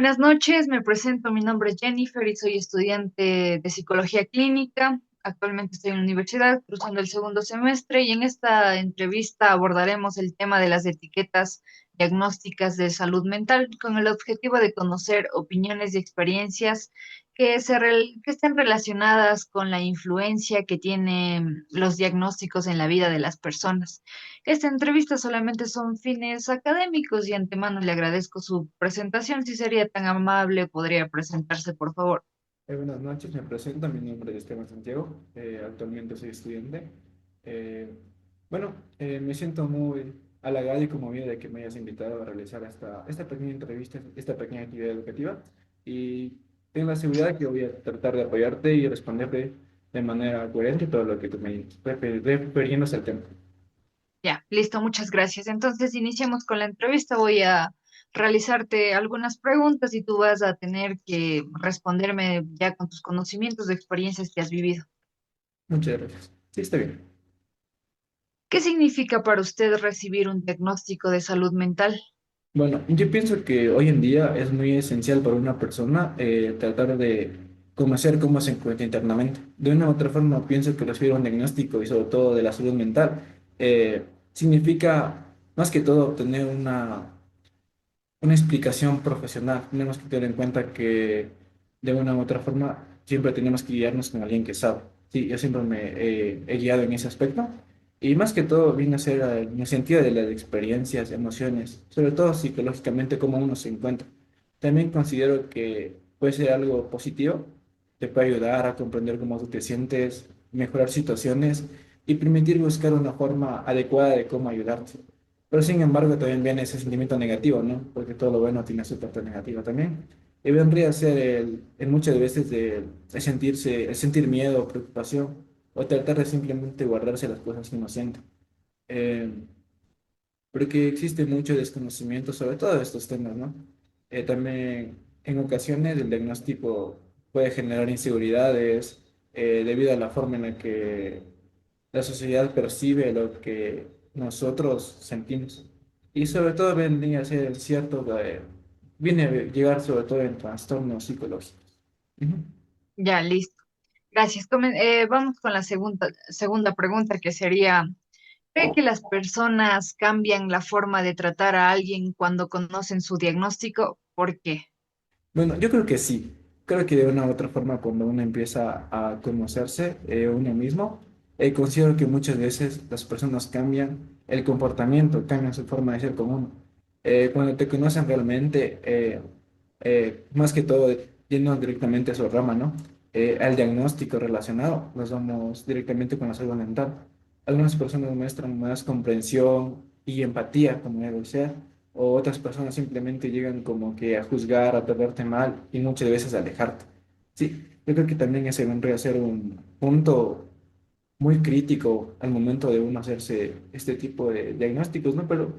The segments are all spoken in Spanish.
Buenas noches, me presento, mi nombre es Jennifer y soy estudiante de psicología clínica. Actualmente estoy en la universidad, cursando el segundo semestre y en esta entrevista abordaremos el tema de las etiquetas diagnósticas de salud mental con el objetivo de conocer opiniones y experiencias que estén relacionadas con la influencia que tienen los diagnósticos en la vida de las personas. Esta entrevista solamente son fines académicos y antemano le agradezco su presentación. Si sería tan amable, podría presentarse, por favor. Buenas noches, me presento, mi nombre es Esteban Santiago, actualmente soy estudiante. Eh, Me siento muy halagado y conmovido de que me hayas invitado a realizar esta pequeña entrevista, esta pequeña actividad educativa y tengo la seguridad que voy a tratar de apoyarte y responderte de manera coherente todo lo que tú me digas, refiriéndose al tema. Ya, listo, muchas gracias. Entonces, iniciamos con la entrevista. Voy a realizarte algunas preguntas y tú vas a tener que responderme ya con tus conocimientos de experiencias que has vivido. Muchas gracias. Sí, está bien. ¿Qué significa para usted recibir un diagnóstico de salud mental? Bueno, yo pienso que hoy en día es muy esencial para una persona tratar de conocer cómo se encuentra internamente. De una u otra forma, pienso que recibir un diagnóstico y sobre todo de la salud mental significa más que todo obtener una explicación profesional. Tenemos que tener en cuenta que de una u otra forma siempre tenemos que guiarnos con alguien que sabe. Sí, yo siempre he guiado en ese aspecto. Y más que todo viene a ser en el sentido de las experiencias, emociones, sobre todo psicológicamente cómo uno se encuentra. También considero que puede ser algo positivo, te puede ayudar a comprender cómo tú te sientes, mejorar situaciones y permitir buscar una forma adecuada de cómo ayudarte. Pero sin embargo también viene ese sentimiento negativo, ¿no? Porque todo lo bueno tiene su parte negativa también. Y vendría a ser el muchas veces de sentirse, el sentir miedo, preocupación, o tratar de simplemente guardarse las cosas que uno siente. Eh, Porque existe mucho desconocimiento sobre todos estos temas, ¿no? También en ocasiones el diagnóstico puede generar inseguridades debido a la forma en la que la sociedad percibe lo que nosotros sentimos. Y sobre todo vendría a ser cierto, viene a llegar sobre todo en trastornos psicológicos. Ujú. Ya, listo. Gracias. Vamos con la segunda pregunta, que sería, ¿cree que las personas cambian la forma de tratar a alguien cuando conocen su diagnóstico? ¿Por qué? Bueno, yo creo que sí. Creo que de una u otra forma, cuando uno empieza a conocerse uno mismo, considero que muchas veces las personas cambian el comportamiento, cambian su forma de ser con uno. Cuando te conocen realmente, más que todo, yendo directamente a su rama, ¿no? Al diagnóstico relacionado, nos vamos directamente con la salud mental. Algunas personas muestran más comprensión y empatía, como debe ser, o otras personas simplemente llegan como que a juzgar, a tratarte mal y muchas veces a alejarte. Sí, yo creo que también ese vendría a ser un punto muy crítico al momento de uno hacerse este tipo de diagnósticos, ¿no? Pero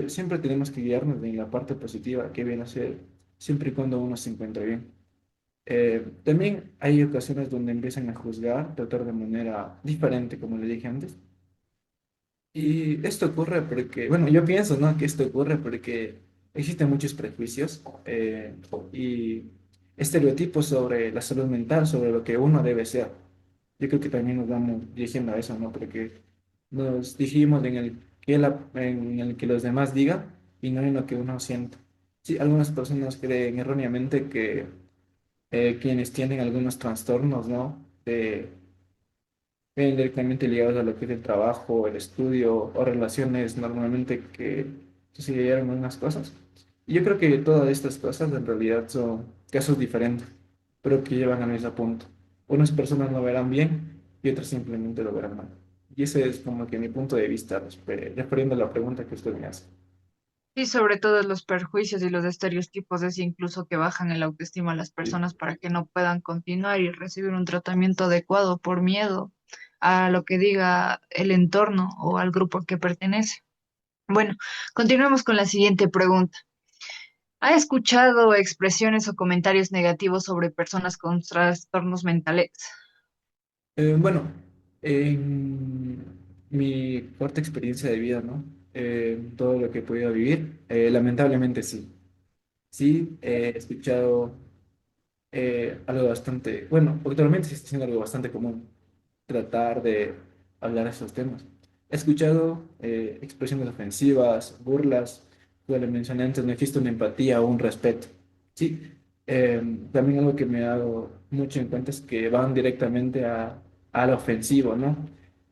siempre tenemos que guiarnos en la parte positiva que viene a ser siempre y cuando uno se encuentre bien. También hay ocasiones donde empiezan a juzgar, tratar de manera diferente, como le dije antes. Y esto ocurre porque, bueno, yo pienso, ¿no? Que esto ocurre porque existen muchos prejuicios y estereotipos sobre la salud mental, sobre lo que uno debe ser. Yo creo que también nos vamos dirigiendo a eso, ¿no? Porque nos dirigimos en el que los demás digan y no en lo que uno siente. Sí, algunas personas creen erróneamente que quienes tienen algunos trastornos, ¿no? Ven directamente ligados a lo que es el trabajo, el estudio o relaciones normalmente que sucedieron unas cosas. Y yo creo que todas estas cosas en realidad son casos diferentes, pero que llevan al mismo punto. Unas personas lo verán bien y otras simplemente lo verán mal. Y ese es como que mi punto de vista refiriendo a la pregunta que usted me hace. Y sobre todo los perjuicios y los estereotipos es incluso que bajan el autoestima a las Sí. personas para que no puedan continuar y recibir un tratamiento adecuado por miedo a lo que diga el entorno o al grupo al que pertenece. Bueno, continuemos con la siguiente pregunta. ¿Ha escuchado expresiones o comentarios negativos sobre personas con trastornos mentales? Bueno, en mi corta experiencia de vida, ¿no? Todo lo que he podido vivir, lamentablemente sí. Sí, he escuchado algo bastante, bueno, actualmente sí está siendo algo bastante común tratar de hablar de esos temas. He escuchado expresiones ofensivas, burlas, como le mencioné antes, no existe una empatía o un respeto. Sí, también algo que me hago mucho en cuenta es que van directamente al ofensivo, ¿no?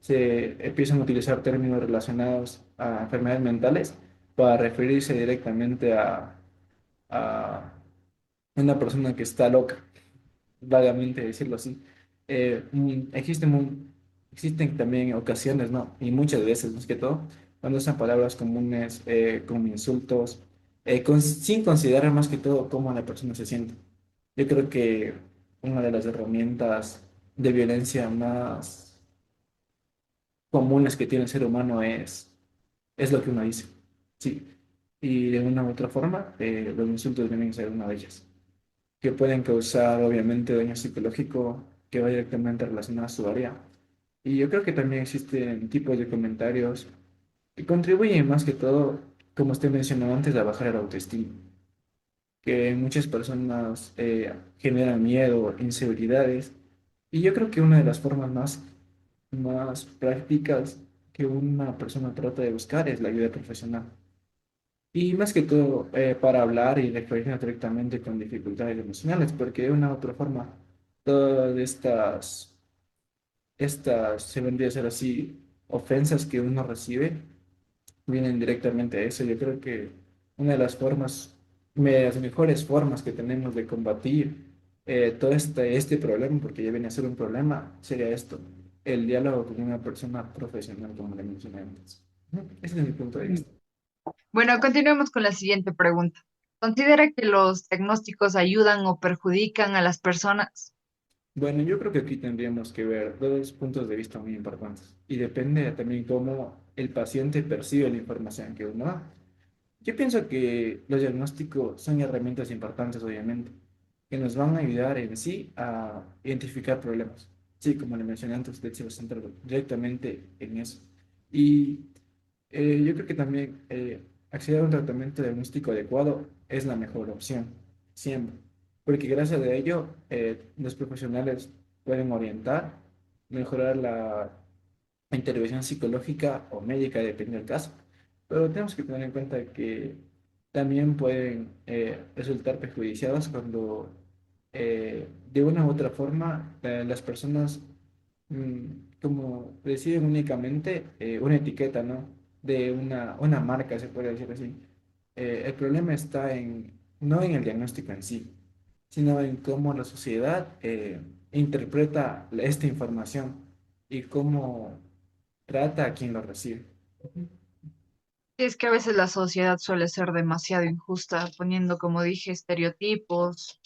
Se empiezan a utilizar términos relacionados a enfermedades mentales para referirse directamente a una persona que está loca, vagamente decirlo así. Existen también ocasiones, ¿no? Y muchas veces, más que todo, cuando usan palabras comunes como insultos, sin considerar más que todo cómo la persona se siente. Yo creo que una de las herramientas de violencia más comunes que tiene el ser humano es lo que uno dice. Sí. Y de una u otra forma, los insultos vienen a ser una de ellas, que pueden causar obviamente daño psicológico que va directamente relacionado a su área. Y yo creo que también existen tipos de comentarios que contribuyen más que todo, como usted mencionó antes, a bajar el autoestima, que en muchas personas generan miedo, inseguridades. Y yo creo que una de las formas más prácticas que una persona trata de buscar es la ayuda profesional. Y más que todo para hablar y referirnos directamente con dificultades emocionales, porque de una u otra forma, todas estas se vendría a ser así, ofensas que uno recibe, vienen directamente a eso. Yo creo que una de las formas, las mejores formas que tenemos de combatir todo este problema, porque ya viene a ser un problema, sería esto, el diálogo con una persona profesional, como le mencioné antes. Ujú. Ese es mi punto de vista. Bueno, continuemos con la siguiente pregunta. ¿Considera que los diagnósticos ayudan o perjudican a las personas? Bueno, yo creo que aquí tendríamos que ver dos puntos de vista muy importantes y depende también cómo el paciente percibe la información que uno da. Yo pienso que los diagnósticos son herramientas importantes, obviamente, que nos van a ayudar en sí a identificar problemas. Sí, como le mencioné antes, usted se va a centrar directamente en eso. Y yo creo que también acceder a un tratamiento diagnóstico adecuado es la mejor opción, siempre. Porque gracias a ello, los profesionales pueden orientar, mejorar la intervención psicológica o médica, depende del caso. Pero tenemos que tener en cuenta que también pueden resultar perjudiciados cuando de una u otra forma las personas como reciben únicamente una etiqueta, ¿no? De una marca, se puede decir así. El problema está no en el diagnóstico en sí, sino en cómo la sociedad interpreta esta información y cómo trata a quien lo recibe. Ujú. Sí, es que a veces la sociedad suele ser demasiado injusta, poniendo, como dije, estereotipos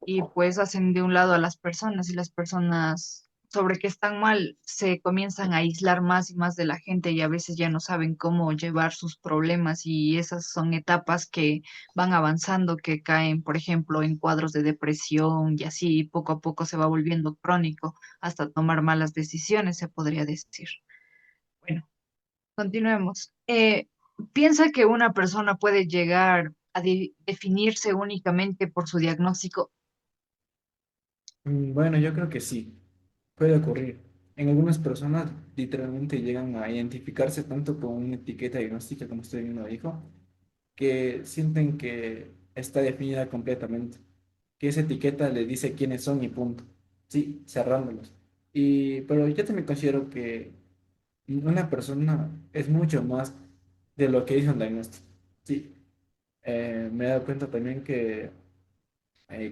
y pues hacen de un lado a las personas y las personas sobre que están mal se comienzan a aislar más y más de la gente y a veces ya no saben cómo llevar sus problemas y esas son etapas que van avanzando, que caen, por ejemplo, en cuadros de depresión y así poco a poco se va volviendo crónico hasta tomar malas decisiones, se podría decir. Bueno, continuemos. ¿Piensa que una persona puede llegar a definirse únicamente por su diagnóstico? Bueno, yo creo que sí, puede ocurrir. En algunas personas literalmente llegan a identificarse tanto con una etiqueta diagnóstica, como usted bien lo dijo, que sienten que está definida completamente, que esa etiqueta le dice quiénes son y punto. Sí, cerrándolos. Pero yo también considero que una persona es mucho más de lo que dice un diagnóstico. Sí, me he dado cuenta también que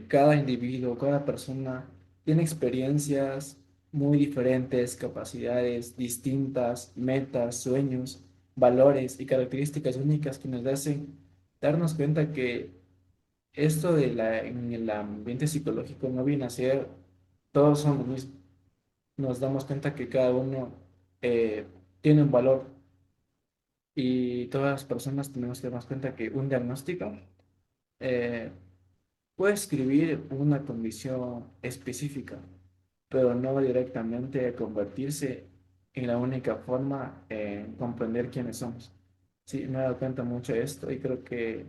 cada individuo, cada persona tiene experiencias muy diferentes, capacidades distintas, metas, sueños, valores y características únicas que nos hacen darnos cuenta que esto en el ambiente psicológico no viene a ser todos son lo mismo. Nos damos cuenta que cada uno tiene un valor y todas las personas tenemos que darnos cuenta que un diagnóstico eh, puede escribir una condición específica, pero no directamente convertirse en la única forma en comprender quiénes somos. Sí, me he dado cuenta mucho de esto y creo que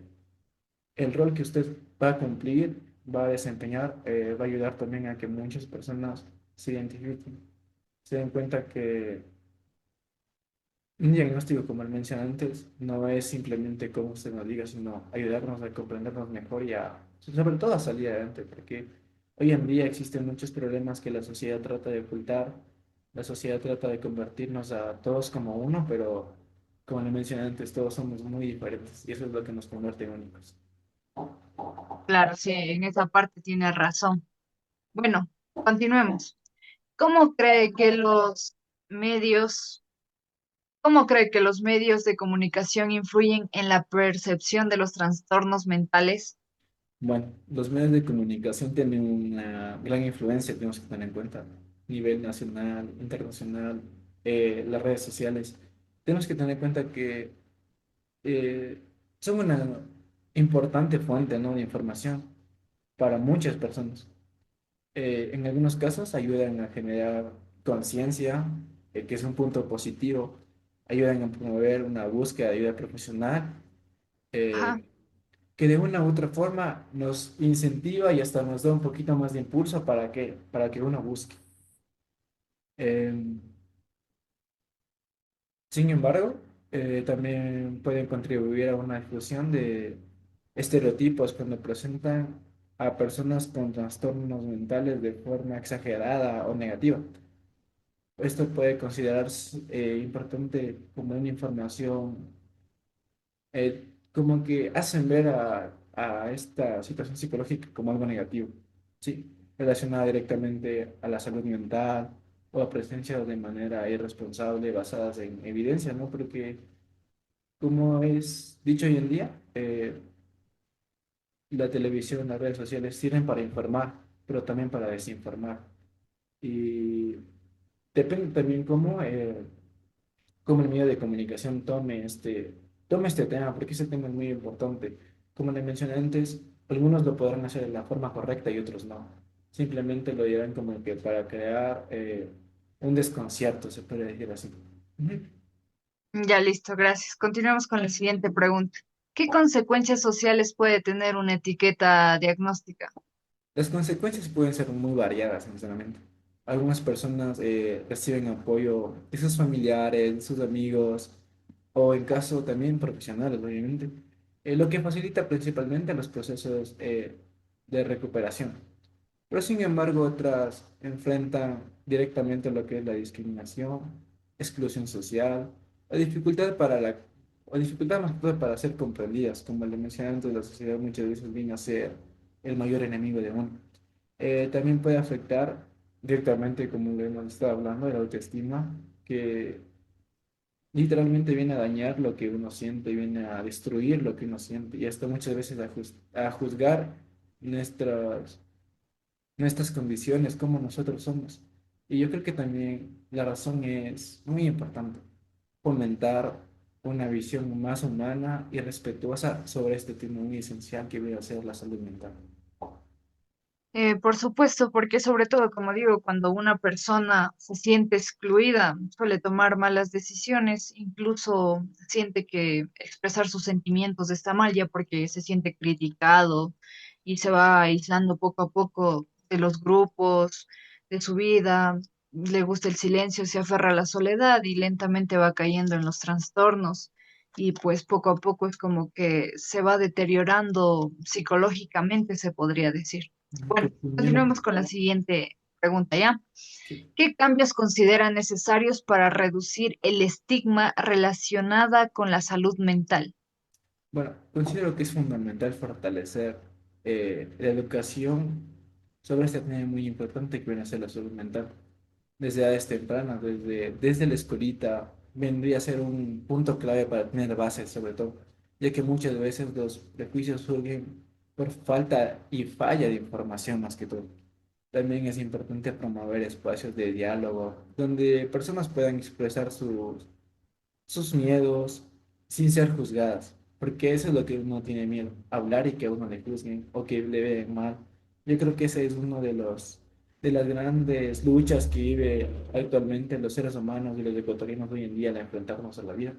el rol que usted va a cumplir, va a desempeñar, va a ayudar también a que muchas personas se identifiquen, se den cuenta que un diagnóstico, como el mencioné antes, no es simplemente como usted nos diga, sino ayudarnos a comprendernos mejor y a, sobre todo a salir adelante, porque hoy en día existen muchos problemas que la sociedad trata de ocultar, la sociedad trata de convertirnos a todos como uno, pero como le mencioné antes, todos somos muy diferentes y eso es lo que nos convierte en únicos. Claro, sí, en esa parte tiene razón. Bueno, continuemos. ¿Cómo cree que los medios, cómo cree que los medios de comunicación influyen en la percepción de los trastornos mentales? Bueno, los medios de comunicación tienen una gran influencia, tenemos que tener en cuenta, a nivel nacional, internacional, las redes sociales. Tenemos que tener en cuenta que eh, son una importante fuente, ¿no?, de información para muchas personas. En algunos casos ayudan a generar conciencia, que es un punto positivo, ayudan a promover una búsqueda de ayuda profesional, Ajá. eh, que de una u otra forma nos incentiva y hasta nos da un poquito más de impulso para que uno busque. Em, Sin embargo, también pueden contribuir a una difusión de estereotipos cuando presentan a personas con trastornos mentales de forma exagerada o negativa. Esto puede considerarse importante como una información, como que hacen ver a esta situación psicológica como algo negativo, ¿sí? Relacionada directamente a la salud mental o a presencia de manera irresponsable basadas en evidencia, ¿no? Porque como es dicho hoy en día, la televisión, las redes sociales sirven para informar, pero también para desinformar. Y depende también cómo el medio de comunicación tome este tema, porque ese tema es muy importante. Como le mencioné antes, algunos lo podrán hacer de la forma correcta y otros no. Simplemente lo dirán como que para crear un desconcierto, se puede decir así. Ujú. Ya listo, gracias. Continuamos con la siguiente pregunta. ¿Qué consecuencias sociales puede tener una etiqueta diagnóstica? Las consecuencias pueden ser muy variadas, sinceramente. Algunas personas reciben apoyo de sus familiares, de sus amigos, o en caso también profesionales, obviamente, lo que facilita principalmente los procesos de recuperación. Pero sin embargo, otras enfrentan directamente lo que es la discriminación, exclusión social, o dificultad o dificultad más que todo para ser comprendidas. Como le mencioné antes, la sociedad muchas veces viene a ser el mayor enemigo de uno. También puede afectar directamente, como lo hemos estado hablando, la autoestima, que literalmente viene a dañar lo que uno siente, viene a destruir lo que uno siente, y hasta muchas veces a juzgar nuestras nuestras condiciones, cómo nosotros somos. Y yo creo que también la razón es muy importante, fomentar una visión más humana y respetuosa sobre este tema muy esencial que viene a ser la salud mental. Por supuesto, porque sobre todo, como digo, cuando una persona se siente excluida, suele tomar malas decisiones, incluso siente que expresar sus sentimientos está mal ya porque se siente criticado y se va aislando poco a poco de los grupos, de su vida, le gusta el silencio, se aferra a la soledad y lentamente va cayendo en los trastornos. Y pues poco a poco es como que se va deteriorando psicológicamente, se podría decir. Bueno, continuemos con la siguiente pregunta, ¿ya? Sí. ¿Qué cambios considera necesarios para reducir el estigma relacionada con la salud mental? Bueno, considero que es fundamental fortalecer la educación sobre este tema muy importante que viene a ser la salud mental. Desde edades tempranas, desde la escuelita, vendría a ser un punto clave para tener bases, sobre todo, ya que muchas veces los prejuicios surgen por falta y falla de información más que todo. También es importante promover espacios de diálogo donde personas puedan expresar sus miedos sin ser juzgadas, porque eso es lo que uno tiene miedo, hablar y que a uno le juzguen o que le vean mal. Yo creo que ese es uno de las grandes luchas que vive actualmente los seres humanos y los ecuatorianos hoy en día al enfrentarnos a la vida.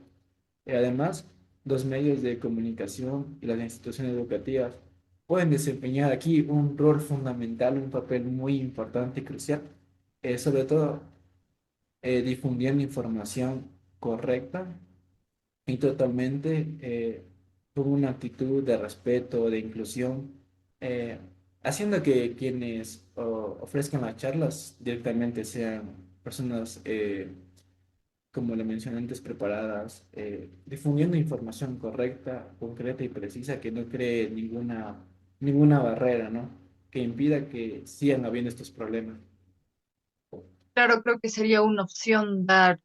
Además, los medios de comunicación y las instituciones educativas pueden desempeñar aquí un rol fundamental, un papel muy importante y crucial, sobre todo difundiendo información correcta y totalmente con una actitud de respeto, de inclusión, eh, haciendo que quienes ofrezcan las charlas directamente sean personas, como le mencioné antes, preparadas, difundiendo información correcta, concreta y precisa que no cree ninguna barrera, ¿no? Que impida que sigan habiendo estos problemas. Claro, creo que sería una opción dar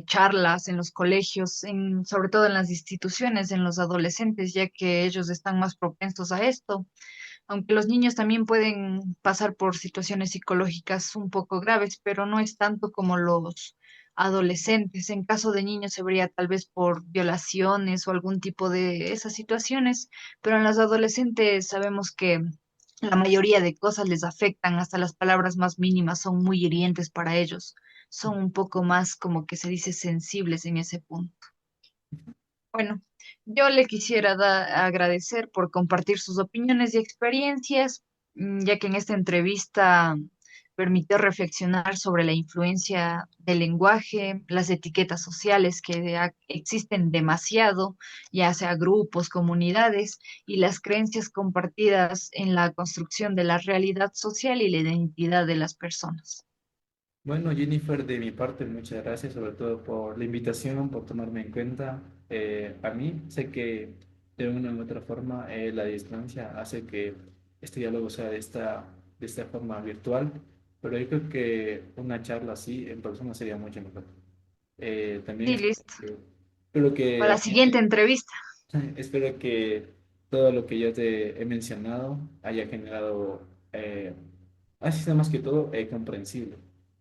charlas en los colegios, sobre todo en las instituciones, en los adolescentes, ya que ellos están más propensos a esto. Aunque los niños también pueden pasar por situaciones psicológicas un poco graves, pero no es tanto como los adolescentes. En caso de niños se vería tal vez por violaciones o algún tipo de esas situaciones, pero en los adolescentes sabemos que la mayoría de cosas les afectan, hasta las palabras más mínimas son muy hirientes para ellos. Son un poco más, como que se dice, sensibles en ese punto. Bueno, yo le quisiera agradecer por compartir sus opiniones y experiencias, ya que en esta entrevista permitió reflexionar sobre la influencia del lenguaje, las etiquetas sociales que existen demasiado, ya sea grupos, comunidades, y las creencias compartidas en la construcción de la realidad social y la identidad de las personas. Bueno, Jennifer, de mi parte, muchas gracias, sobre todo por la invitación, por tomarme en cuenta. A mí sé que de una u otra forma la distancia hace que este diálogo sea de esta forma virtual, pero yo creo que una charla así en persona sería mucho mejor. También Sí, listo. espero que, Para la siguiente entrevista. espero que todo lo que yo te he mencionado haya generado, así sea más que todo, comprensible.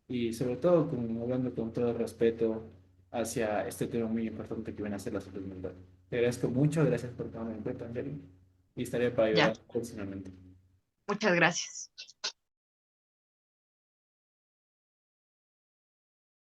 Y sobre todo, como hablando con todo el respeto hacia este tema muy importante que viene a ser la salud mental. Te agradezco mucho, gracias por tomarme en cuenta, Angeli, y estaré para Ya, ayudar próximamente. muchas gracias.